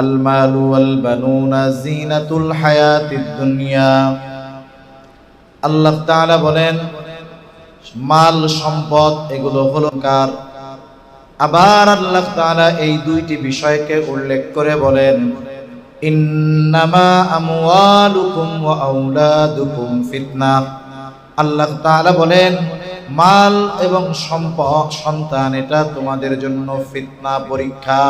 আল মালু ওয়াল বানুনা জিনাতুল হায়াতিদ দুনিয়া। আল্লাহ তাআলা বলেন মাল সম্পদ এগুলো হলো কার। আবার আল্লাহ তাআলা এই দুইটি বিষয়কে উল্লেখ করে বলেন ইন্নামা আমওয়ালুকুম ওয়া আওলাদুকুম ফিতনাহ। আল্লাহ তাআলা বলেন মাল এবং সম্পদ সন্তান এটা তোমাদের জন্য ফিতনা, পরীক্ষা।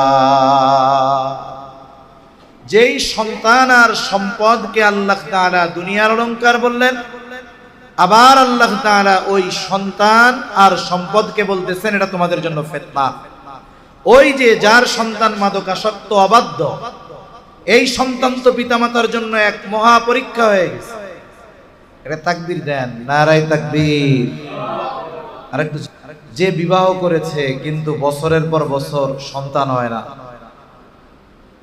যেই সন্তান আর সম্পদকে আল্লাহ তাআলা দুনিয়ার অলংকার বললেন, আবার আল্লাহ তাআলা ওই সন্তান আর সম্পদকে বলতেছেন এটা তোমাদের জন্য ফিতনা। ওই যে যার সন্তান মাদকাসক্ত অবাধ্য, এই সন্তান তো পিতামাতার জন্য এক মহা পরীক্ষা হয়ে গেছে। এটা তাকবীর দেন, নারায়ে তাকবীর। আরেকটু, যে বিবাহ করেছে কিন্তু বছরের পর বছর সন্তান হয় না,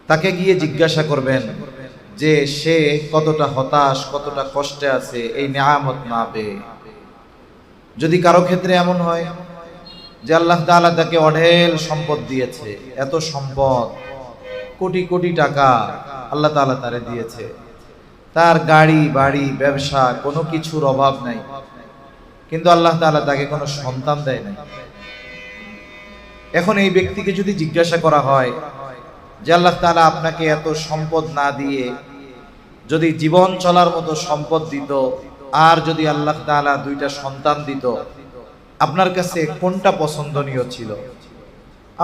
তাকে গিয়ে জিজ্ঞাসা করবেন যে সে কতটা হতাশ, কতটা কষ্টে আছে এই নিয়ামত না পেয়ে। যদি কারো ক্ষেত্রে এমন হয় যে আল্লাহ তাআলা তাকে অঢেল সম্পদ দিয়েছে, এত সম্পদ, কোটি কোটি টাকা আল্লাহ তাআলা তারে দিয়েছে, তার গাড়ি বাড়ি ব্যবসা কোনো কিছুর অভাব নাই, কিন্তু আল্লাহ তাআলা তাকে কোনো সন্তান দেয় নাই। এখন এই ব্যক্তিকে যদি জিজ্ঞাসা করা হয় যে আল্লাহ তাআলা আপনাকে এত সম্পদ না দিয়ে যদি জীবন চলার মতো সম্পদ দিত, আর যদি আল্লাহ তাআলা দুইটা সন্তান দিত, আপনার কাছে কোনটা পছন্দনীয় ছিল?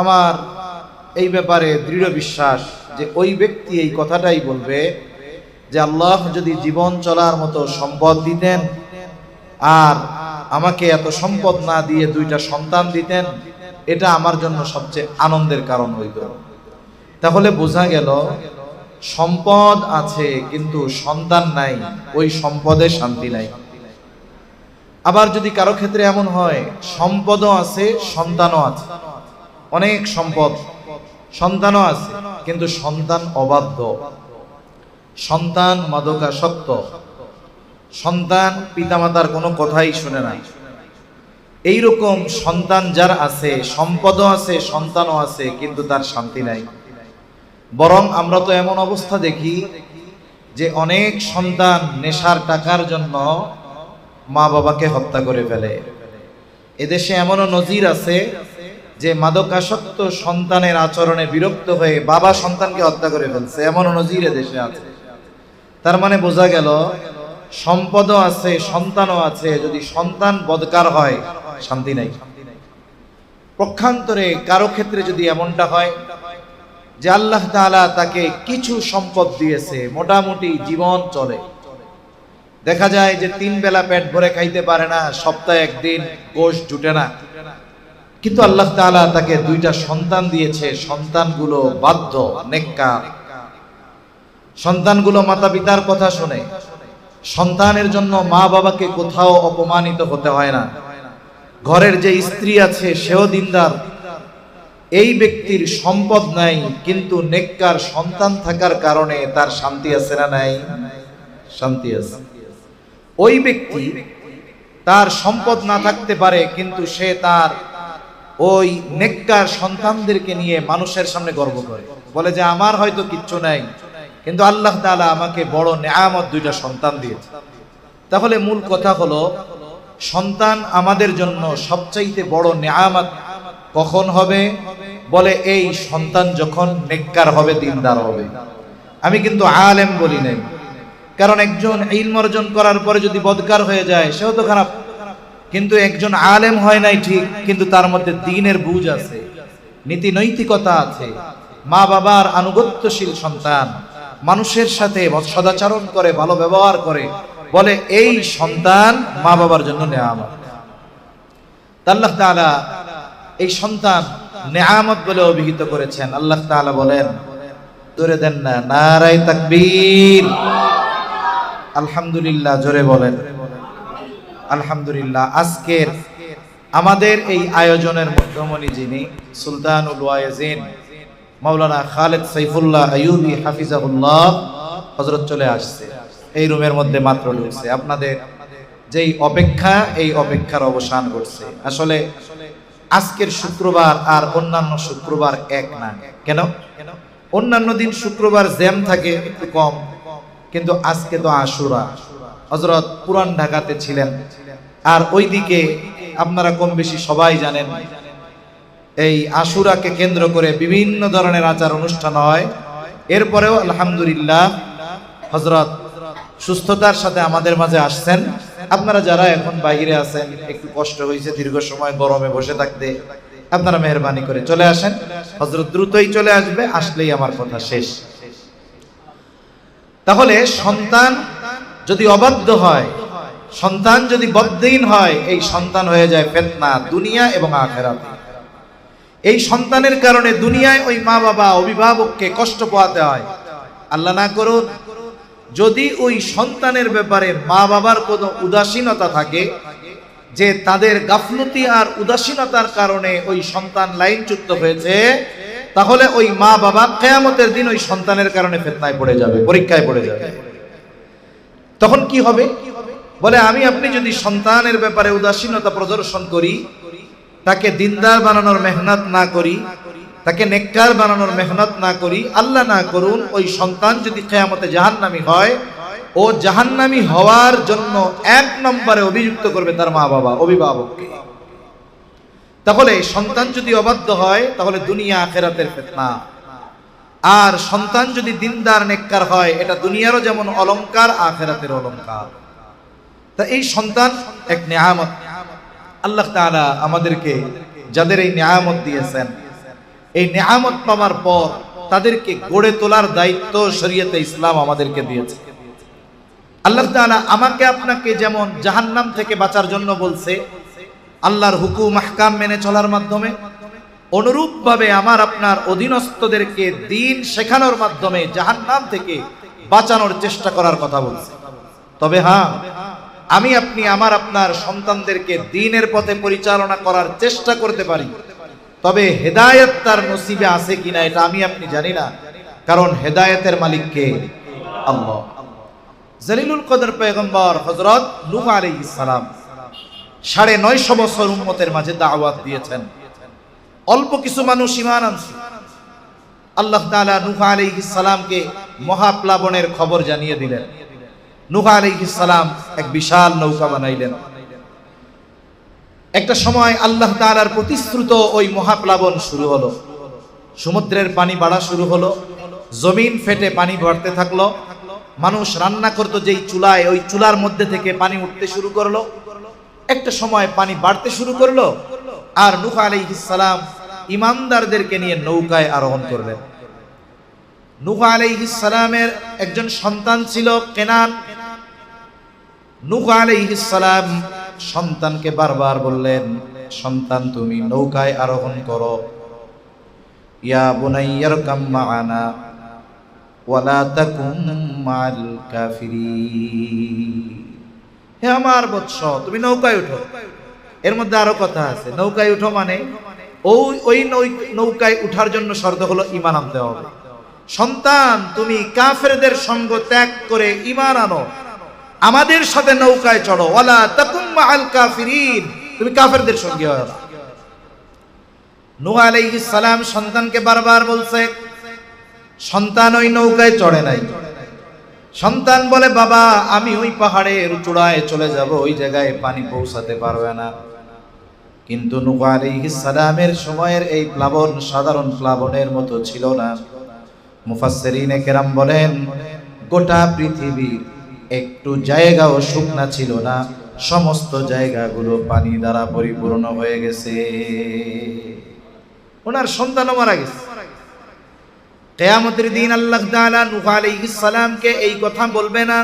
আমার এই ব্যাপারে দৃঢ় বিশ্বাস যে ওই ব্যক্তি এই কথাটাই বলবে যে আল্লাহ যদি জীবন চলার মতো সম্পদ দিতেন আর আমাকে এত সম্পদ না দিয়ে দুইটা সন্তান দিতেন, এটা আমার জন্য সবচেয়ে আনন্দের কারণ হইত। তাহলে বোঝা গেল সম্পদ আছে কিন্তু সন্তান নাই, ওই সম্পদে শান্তি নাই। আবার যদি কারো ক্ষেত্রে এমন হয় সম্পদও আছে সন্তানও আছে, অনেক সম্পদ সন্তানও আছে কিন্তু সন্তান অবাধ্য, সন্তান মাদকাসক্ত, সন্তান পিতামাতার কোনো কথাই শুনে না, এইরকম সন্তান যার আছে, সম্পদও আছে সন্তানও আছে কিন্তু তার শান্তি নাই। বরং আমরা তো এমন অবস্থা দেখি যে অনেক সন্তান নেশার টাকার জন্য মা বাবাকে হত্যা করে ফেলে। এদেশে এমনও নজির আছে যে মাদকাসক্ত সন্তানের আচরণে বিরক্ত হয়ে বাবা সন্তানকে হত্যা করে ফেলছে, এমনও নজির এদেশে আছে। তার মানে বোঝা গেল সম্পদও আছে সন্তানও আছে, যদি সন্তান বদকার হয় শান্তি নাই। পক্ষান্তরে কারো ক্ষেত্রে যদি এমনটা হয় যে আল্লাহ তাআলা তাকে কিছু সম্পদ দিয়েছে, মোটামুটি জীবন চলে, দেখা যায় যে 3 বেলা পেট ভরে খাইতে পারে না, সপ্তাহে একদিন গোশত জুটে না, কিন্তু আল্লাহ তাআলা তাকে দুইটা সন্তান দিয়েছে, সন্তানগুলো বাধ্য, নেককার, সন্তানগুলো মাতা পিতার কথা শুনে, সন্তানের জন্য মা বাবাকে কোথাও অপমানিত হতে হয় না, ঘরের যে স্ত্রী আছে সেও দিনদার। এই ব্যক্তির সম্পদ নাই কিন্তু নেককার সন্তান থাকার কারণে তার শান্তি আছে না নাই? শান্তি আছে। ওই ব্যক্তি তার সম্পদ না থাকতে পারে কিন্তু সে তার ওই নেককার সন্তানদেরকে নিয়ে মানুষের সামনে গর্ব করে, বলে যে আমার হয়তো কিচ্ছু নাই কিন্তু আল্লাহ তাআলা আমাকে বড় নেয়ামত দুইটা সন্তান দিয়েছে। তাহলে মূল কথা হলো সন্তান আমাদের জন্য সবচাইতে বড় নেয়ামত কখন হবে? বলে এই সন্তান যখন নেককার হবে, দিনদার হবে। আমি কিন্তু আলেম বলি নাই, কারণ একজন ইলম অর্জন করার পরে যদি বদকার হয়ে যায় সেও তো খারাপ, কিন্তু একজন আলেম হয় নাই ঠিক, কিন্তু তার মধ্যে দ্বীনের বুঝ আছে, নীতি নৈতিকতা আছে, মা বাবার আনুগত্যশীল সন্তান, মানুষের সাথে সদাচরণ করে, ভালো ব্যবহার করে, বলে এই সন্তান মা বাবার জন্য নেয়ামত। আল্লাহ তাআলা এই সন্তান নেয়ামত বলে অভিহিত করেছেন। আল্লাহ তাআলা বলেন, জোরে দেন না নারায়ে তাকবীর, আলহামদুলিল্লাহ, জোরে বলেন আলহামদুলিল্লাহ। আজকের আমাদের এই আয়োজনের মধ্যমণি যিনি, সুলতানুল ওয়াইজিন মাওলানা খালেদ সাইফুল্লাহ আইয়ুবী হাফিজাহুল্লাহ, হযরত চলে আসছে, এই রুমের মধ্যে মাত্র ঢুকছে। আপনাদের যেই অপেক্ষা, এই অপেক্ষার অবসান ঘটছে। আসলে আজকের শুক্রবার আর অন্যান্য শুক্রবার এক না। কেন? অন্যান্য দিন শুক্রবার জ্যাম থাকে একটু কম, কিন্তু আজকে তো আশুরা। হযরত পুরান ঢাকাতে ছিলেন, আর ওইদিকে আপনারা কম বেশি সবাই জানেন এই আশুরাকে কেন্দ্র করে বিভিন্ন ধরনের আচার অনুষ্ঠান হয়। এরপরেও আলহামদুলিল্লাহ হযরত সুস্থতার সাথে আমাদের মাঝে আসছেন। আপনারা যারা এখন বাইরে আছেন, একটু কষ্ট হয়েছে দীর্ঘ সময় গরমে বসে থাকতে, আপনারা মেহরবানি করে চলে আসেন। হযরত দ্রুতই চলে আসবে, আসলেই আমার কথা শেষ। তাহলে সন্তান যদি অবাধ্য হয়, সন্তান যদি বদ্ধহীন হয়, এই সন্তান হয়ে যায় ফিতনা দুনিয়া এবং আখিরাতে। এই সন্তানের কারণে দুনিয়ায় ওই মা বাবা অভিভাবককে কষ্ট পোহাতে হয়। আল্লাহ না করুন যদি ওই সন্তানের ব্যাপারে মা বাবার কোনো উদাসীনতা থাকে, যে তাদের গাফলতি আর উদাসীনতার কারণে ওই সন্তান লাইনচ্যুত হয়েছে, তাহলে ওই মা বাবা কিয়ামতের দিন ওই সন্তানের কারণে ফিতনায় পড়ে যাবে, পরীক্ষায় পড়ে যাবে। তখন কি হবে? বলে আমি আপনি যদি সন্তানের ব্যাপারে উদাসীনতা প্রদর্শন করি, তাকে দিনদার বানানোর মেহনত না করি, তাকে নেককার বানানোর মেহনত না করি, আল্লাহ না করুন ওই সন্তান যদি কিয়ামতে জাহান্নামী হয়, ও জাহান্নামী হওয়ার জন্য এক নম্বরে অভিযুক্ত করবে তার মা বাবা, অভিভাবককে। তাহলে সন্তান যদি অবাধ্য হয়, তাহলে দুনিয়া আখিরাতের ফিতনা। আর সন্তান যদি দিনদার নেককার হয়, এটা দুনিয়ারও যেমন অলংকার, আখিরাতের অলংকার। তা এই সন্তান এক নিয়ামত। আল্লাহ তাআলা আমাদেরকে যাদের এই নিয়ামত দিয়েছেন, এই নিয়ামত পাওয়ার পর তাদেরকে গড়ে তোলার দায়িত্ব শরীয়তে ইসলাম আমাদেরকে দিয়েছে। আল্লাহ তাআলা আমাকে আপনাকে যেমন জাহান্নাম থেকে বাঁচার জন্য বলছে আল্লাহর হুকুম আহকাম মেনে চলার মাধ্যমে, অনুরূপভাবে আমার আপনার অধীনস্থদেরকে দ্বীন শেখানোর মাধ্যমে জাহান্নাম থেকে বাঁচানোর চেষ্টা করার কথা বলছে। তবে হ্যাঁ, আমি আপনি আমার আপনার সন্তানদেরকে দ্বীনের পথে পরিচালনা করার চেষ্টা করতে পারি, তবে হেদায়েত তার নসিবে আছে কিনা এটা আমি আপনি জানি না, কারণ হেদায়েতের মালিক কে? আল্লাহ। জলিলুল কদর পয়গম্বর হযরত নূহ আলাইহিস সালাম 950 বছর উম্মতের মাঝে দাওয়াত দিয়েছেন। অল্প কিছু মানুষ ঈমান আনছে। আল্লাহ তাআলা নূহ আলাইহিস সালামকে মহাপ্লাবনের খবর জানিয়ে দিলেন। নূহ আলাইহিস সালাম এক বিশাল নৌকা বানাইলেন। একটা সময় আল্লাহ তাআলার প্রতিশ্রুত ওই মহাপ্লাবন শুরু হলো। সমুদ্রের পানি বাড়া শুরু হলো, জমিন ফেটে পানি বাড়তে থাকলো। মানুষ রান্না করতো যেই চুলায়, ওই চুলার মধ্যে থেকে পানি উঠতে শুরু করলো। একটা সময় পানি বাড়তে শুরু করলো, আর নূহ আলাইহিস সালাম ঈমানদারদেরকে নিয়ে নৌকায় আরোহণ করলেন। নূহ আলাইহিস সালামের একজন সন্তান ছিল কেনান। নূহ আলাইহিস সালাম সন্তানকে বারবার বললেন, সন্তান তুমি নৌকায় আরোহণ করো। ইয়া বুনাইয়ারকাম মা'ানা ওয়ালা তাকুম মা'আল কাফিরিন। হে আমার বৎস, তুমি নৌকায় উঠো। এর মধ্যে আরো কথা আছে, নৌকায় উঠো মানে ওই নৌকায় উঠার জন্য শর্ত হলো ঈমান আনতে হবে। সন্তান তুমি কাফেরদের সঙ্গ ত্যাগ করে ঈমান আনো, আমাদের সাথে নৌকায় চড়ো। ওয়ালা তাকুম মা'আল কাফিরিন, তুমি কাফেরদের সঙ্গে হও না। নূহ আলাইহিস সালাম সন্তানকে বারবার বলছে, সন্তান ওই নৌকায় চড়ে নাই। সন্তান বলে, বাবা আমি ওই পাহাড়ের চূড়ায় চলে যাব, ওই জায়গায় পানি পৌঁছাতে পারবে না। কিন্তু নূহ আলাইহিস সালামের সময়ের এই প্লাবন সাধারণ প্লাবনের মতো ছিল না। মুফাসসিরিনে কেরাম বলেন, গোটা পৃথিবীর একটু জায়গাও শুকনা ছিল না, সমস্ত জায়গাগুলো পানি দ্বারা পরিপূর্ণ হয়ে গেছে। ওনার সন্তানও মারা গেছে। কিয়ামতের দিন আল্লাহ তাআলা নূহ আলাইহিস সালামকে এই কথা বলবে না,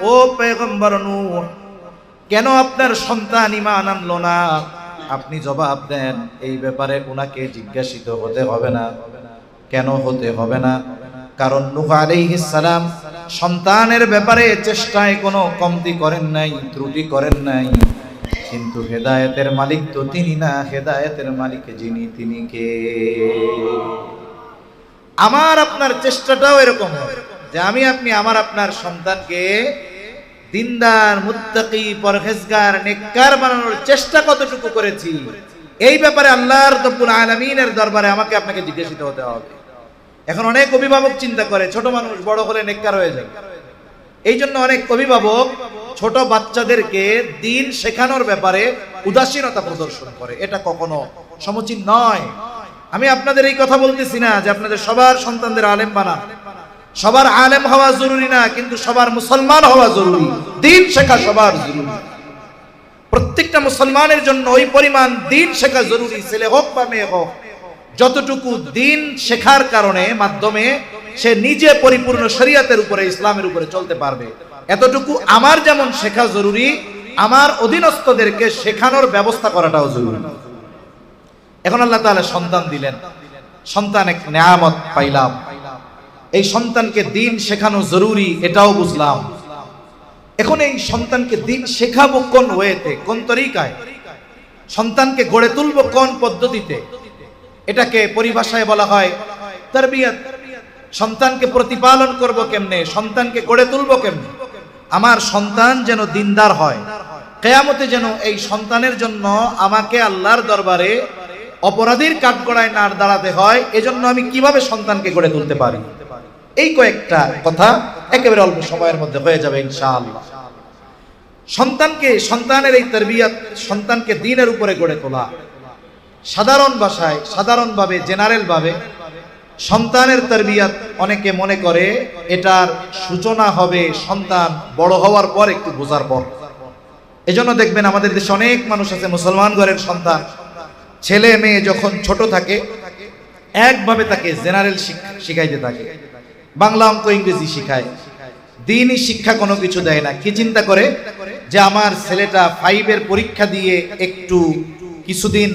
ও পয়গম্বর নূহ, কেন আপনার সন্তান ঈমান আনলো না? আপনি জবাব দেন, এই ব্যাপারে ওনাকে জিজ্ঞাসিত হতে হবে না। কেন হতে হবে না? কারণ নূহ আলাইহিস সালাম সন্তানের ব্যাপারে চেষ্টায় কোনো কমতি করেন নাই, ত্রুটি করেন নাই। কিন্তু হেদায়েতের মালিক তো তিনি না, হেদায়েতের মালিক যিনি, তিনি কে? আমার আপনার চেষ্টাটাও এরকম হবে যে আমি আপনি আমার আপনার সন্তানকে দিনদার, মুত্তাকি, পরহেজগার, নেককার বানানোর চেষ্টা কতটুকু করেছি, এই ব্যাপারে আল্লাহর রাব্বুল আলামিনের দরবারে আমাকে আপনাকে জিজ্ঞাসিত হতে হবে। এখন অনেক অভিভাবক চিন্তা করে ছোট মানুষ বড় হলে নেককার হয়ে যাবে। এই জন্য অনেক অভিভাবক ছোট বাচ্চাদেরকে দিন শেখানোর ব্যাপারে উদাসীনতা প্রদর্শন করে। এটা কখনো সমীচীন নয়। আমি আপনাদের এই কথা বলতেছি না যে আপনাদের সবার সন্তানদের আলেম বানান, সবার আলেম হওয়া জরুরি না, কিন্তু সবার মুসলমান হওয়া জরুরি। দিন শেখা সবার জরুরি। প্রত্যেকটা মুসলমানের জন্য ওই পরিমাণ দিন শেখা জরুরি, ছেলে হোক বা মেয়ে হোক। যতটুকু দিন শেখার কারণে মাধ্যমে সে নিজে পরিপূর্ণ শরীয়তের উপরে, ইসলামের উপরে চলতে পারবে, এতটুকু আমার যেমন শেখা জরুরি, আমার অধীনস্থদেরকে শেখানোর ব্যবস্থা করাটাও জরুরি। এখন আল্লাহ তাআলা সন্তান দিলেন, সন্তান এক নেয়ামত পাইলাম, এই সন্তানকে দিন শেখানো জরুরি এটাও বুঝলাম। এখন এই সন্তানকে দিন শেখাবো কোন ওয়েতে, কোন তরিকায়, সন্তানকে গড়ে তুলবো কোন পদ্ধতিতে, এটাকে পরিভাষায় বলা হয় তারবিয়াত। সন্তানকে প্রতিপালন করব কেমনে, সন্তানকে গড়ে তুলবো কেমনে, আমার সন্তান যেন দিনদার হয়, কিয়ামতে যেন এই সন্তানের জন্য আমাকে আল্লাহর দরবারে অপরাধীর কাঠগড়ায় না দাঁড়াতে হয়, এজন্য আমি কিভাবে সন্তানকে গড়ে তুলতে পারি। এই কয়েকটা কথা একেবারে অল্প সময়ের মধ্যে হয়ে যাবে ইনশাআল্লাহ। সন্তানকে, সন্তানের এই তারবিয়াত, সন্তানকে দ্বীনের উপরে গড়ে তোলা, সাধারণ ভাষায়, সাধারণভাবে, জেনারেল ভাবে সন্তানের তারবিয়াত অনেকে মনে করে এটার সূচনা হবে সন্তান বড় হওয়ার পর, একটু বোঝার পর। এজন্য দেখবেন আমাদের দেশে অনেক মানুষ আছে, মুসলমান ঘরের সন্তান, ছেলে মেয়ে যখন ছোট থাকে একভাবে তাকে জেনারেল শিখাইতে থাকে, বাংলা অঙ্ক ইংরেজি শিখায়, দ্বীনি শিক্ষা কোনো কিছু দেয় না। কি চিন্তা করে যে আমার ছেলেটা 5 পরীক্ষা দিয়ে একটু কিছুদিন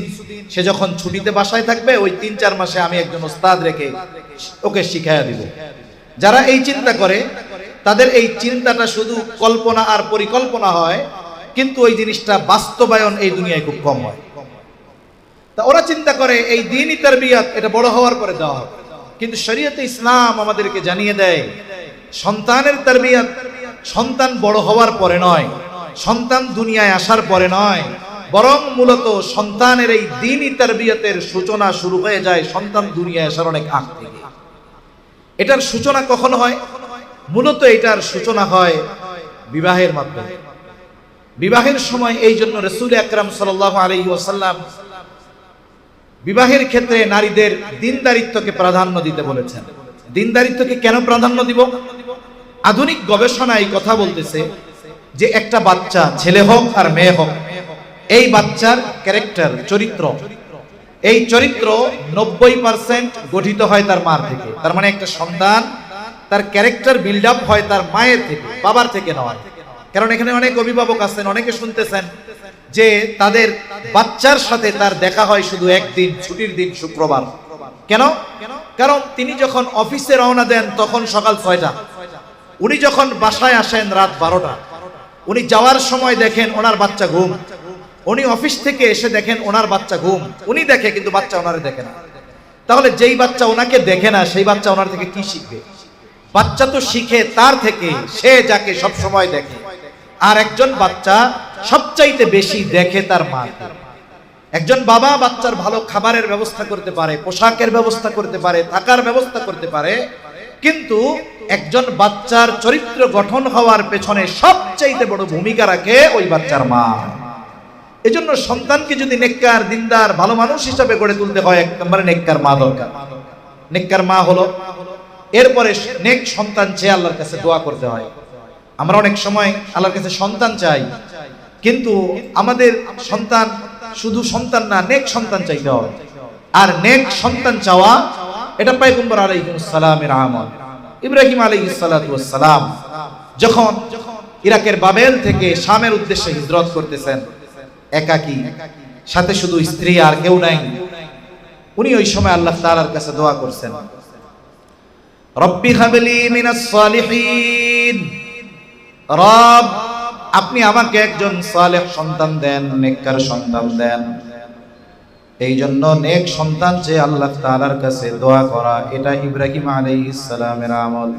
সে যখন ছুটিতে বাসায় থাকবে, ওই 3-4 মাসে আমি একজন ওস্তাদ রেখে ওকে শিখাইয়া দিব। যারা এই চিন্তা করে তাদের এই চিন্তাটা শুধু কল্পনা আর পরিকল্পনা হয়, কিন্তু ওই জিনিসটা বাস্তবায়ন এই দুনিয়ায় খুব কম হয়। তা ওরা চিন্তা করে এই দ্বীনি তারবিয়াত এটা বড় হওয়ার পরে দেওয়া হবে, কিন্তু শরীয়তে ইসলাম আমাদেরকে জানিয়ে দেয় সন্তানের তারবিয়াত সন্তান বড় হওয়ার পরে নয়, সন্তান দুনিয়ায় আসার পরে নয়, বরং মূলত সন্তানের এই দ্বীনি তারবিয়াতের সূচনা শুরু হয়ে যায় সন্তান দুনিয়ায় আসার অনেক আগ থেকে। এটার সূচনা কখন হয়? মূলত এটার সূচনা হয় বিবাহের মাধ্যমে। বিবাহের সময় এই জন্য রাসূল আকরাম সাল্লাল্লাহু আলাইহি ওয়াসাল্লাম বিবাহের ক্ষেত্রে নারীদের দিনদারিত্বকে প্রাধান্য দিতে বলেছেন। দিনদারিত্বকে কেন প্রাধান্য দিব? আধুনিক গবেষণা এই কথা বলতেছে যে একটা বাচ্চা, ছেলে হোক আর মেয়ে হোক, এই বাচ্চার ক্যারেক্টার, চরিত্র, এই চরিত্র 90% গঠিত হয় তার মার থেকে। তার মানে একটা সন্তান তার ক্যারেক্টার বিল্ড আপ হয় তার মায়ের থেকে, বাবার থেকে নয়। কারণ এখানে অনেক অভিভাবক আছেন, অনেকে শুনতেছেন যে তাদের বাচ্চার সাথে তার দেখা হয় শুধু একদিন, ছুটির দিন শুক্রবার। কেন? কারণ তিনি যখন অফিসে রওনা দেন তখন সকাল 6টা, উনি যখন বাসায় আসেন রাত 12টা, উনি যাওয়ার সময় দেখেন ওনার বাচ্চা ঘুম, উনি অফিস থেকে এসে দেখেন ওনার বাচ্চা ঘুম, উনি দেখে কিন্তু বাচ্চা ওনারে দেখে না। তাহলে যেই বাচ্চা ওনাকে দেখে না সেই বাচ্চা ওনার থেকে কি শিখবে? বাচ্চা তো শিখে তার থেকে, সে যাকে সব সময় দেখে। আর একজন বাচ্চা সবচাইতে বেশি দেখে তার মাকে। একজন বাবা বাচ্চার ভালো খাবারের ব্যবস্থা করতে পারে, পোশাকের ব্যবস্থা করতে পারে, থাকার ব্যবস্থা করতে পারে, কিন্তু একজন বাচ্চার চরিত্র গঠন হওয়ার পেছনে সবচাইতে বড় ভূমিকা রাখে ওই বাচ্চার মা। এজন্য সন্তানকে যদি নেককার, দিনদার, ভালো মানুষ হিসাবে গড়ে তুলতে হয়, এক নম্বরে নেককার মা দরকার। নেককার মা হলো, এরপরে নেক সন্তান চেয়ে আল্লাহর কাছে দোয়া করতে হয়। আমরা অনেক সময় আল্লাহর কাছে সন্তান চাই, কিন্তু আমাদের সন্তান শুধু সন্তান না, নেক সন্তান চাইতে হয়। আর নেক সন্তান চাওয়া এটা পয়গম্বর আলাইহিস সালামের আমল। ইব্রাহিম আলাইহিস সালাতু ওয়াস সালাম যখন ইরাকের বাবেল থেকে শামের উদ্দেশ্যে হিজরত করতেছেন, একাকী, সাথে শুধু স্ত্রী আর কেউ নাই, উনি ওই সময় আল্লাহ তাআলার কাছে দোয়া করছেন, রব্বি হাবলি মিনাস সালিহিন, রব আপনি আমাকে একজন সালেহ সন্তান দেন, নেককার সন্তান দেন। এই জন্য নেক সন্তান চেয়ে আল্লাহ তাআলার কাছে দোয়া করা, এটা ইব্রাহিম আলাইহিস সালামের আমল।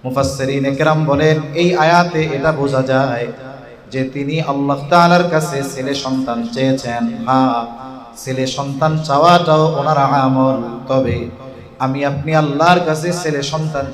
মুফাসসিরিন ইকরাম বলেন এই আয়াতে এটা বোঝা যায় যে তিনি আল্লাহ তাআলার কাছে ছেলে সন্তান চেয়েছেন। হ্যাঁ, ছেলে সন্তান চাওয়াটাও ওনার আমল, তবে আমি আপনি আল্লাহর কাছে ছেলে সন্তান